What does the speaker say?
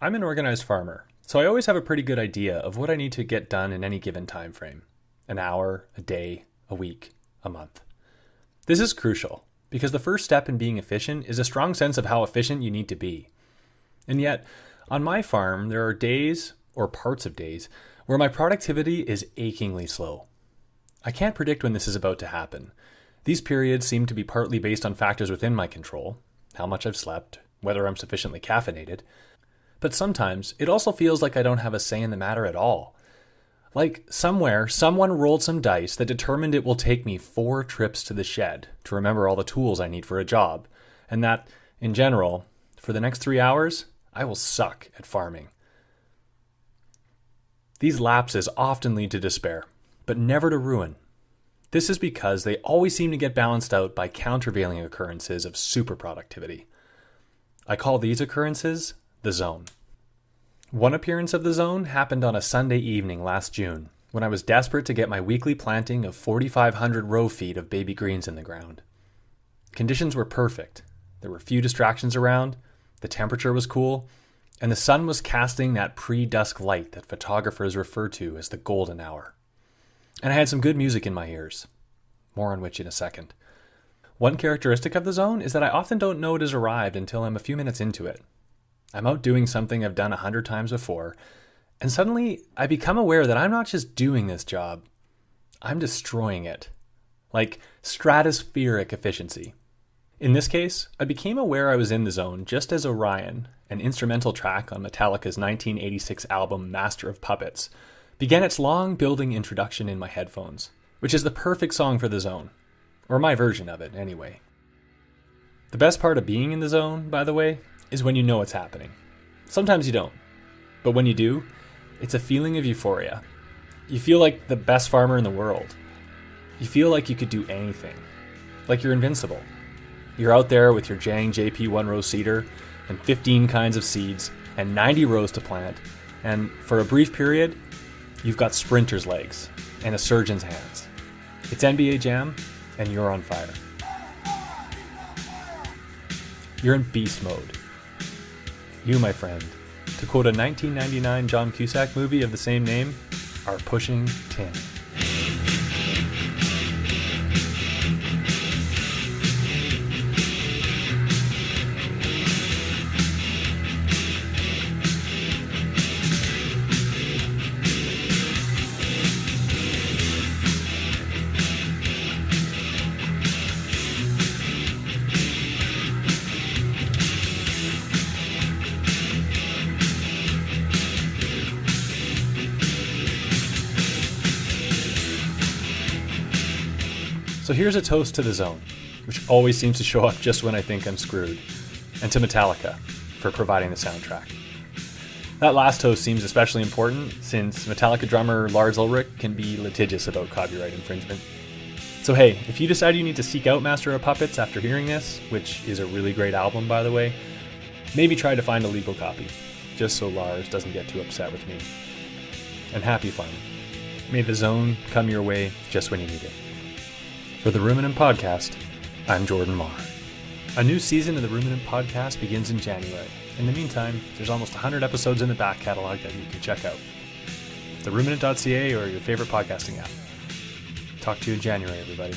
I'm an organized farmer, so I always have a pretty good idea of what I need to get done in any given time frame. An hour, a day, a week, a month. This is crucial, because the first step in being efficient is a strong sense of how efficient you need to be. And yet, on my farm, there are days, or parts of days, where my productivity is achingly slow. I can't predict when this is about to happen. These periods seem to be partly based on factors within my control, how much I've slept, whether I'm sufficiently caffeinated. But sometimes it also feels like I don't have a say in the matter at all. Like somewhere, someone rolled some dice that determined it will take me 4 trips to the shed to remember all the tools I need for a job, and that, in general, for the next 3 hours, I will suck at farming. These lapses often lead to despair, but never to ruin. This is because they always seem to get balanced out by countervailing occurrences of superproductivity. I call these occurrences the zone. One appearance of the zone happened on a Sunday evening last June, when I was desperate to get my weekly planting of 4,500 row feet of baby greens in the ground. Conditions were perfect. There were few distractions around, the temperature was cool, and the sun was casting that pre-dusk light that photographers refer to as the golden hour. And I had some good music in my ears, more on which in a second. One characteristic of the zone is that I often don't know it has arrived until I'm a few minutes into it. I'm out doing something I've done 100 times before, and suddenly I become aware that I'm not just doing this job, I'm destroying it. Like stratospheric efficiency. In this case, I became aware I was in the zone just as Orion, an instrumental track on Metallica's 1986 album Master of Puppets, began its long building introduction in my headphones, which is the perfect song for the zone. Or my version of it, anyway. The best part of being in the zone, by the way, is when you know what's happening. Sometimes you don't. But when you do, it's a feeling of euphoria. You feel like the best farmer in the world. You feel like you could do anything. Like you're invincible. You're out there with your Jang JP 1-row seeder and 15 kinds of seeds and 90 rows to plant. And for a brief period, you've got sprinter's legs and a surgeon's hands. It's NBA Jam, and you're on fire. You're in beast mode. You, my friend, to quote a 1999 John Cusack movie of the same name, are pushing 10. So here's a toast to the zone, which always seems to show up just when I think I'm screwed, and to Metallica for providing the soundtrack. That last toast seems especially important since Metallica drummer Lars Ulrich can be litigious about copyright infringement. So hey, if you decide you need to seek out Master of Puppets after hearing this, which is a really great album by the way, maybe try to find a legal copy, just so Lars doesn't get too upset with me. And happy farming. May the zone come your way just when you need it. For the Ruminant Podcast, I'm Jordan Marr. A new season of the Ruminant Podcast begins in January. In the meantime, there's almost 100 episodes in the back catalog that you can check out. TheRuminant.ca or your favorite podcasting app. Talk to you in January, everybody.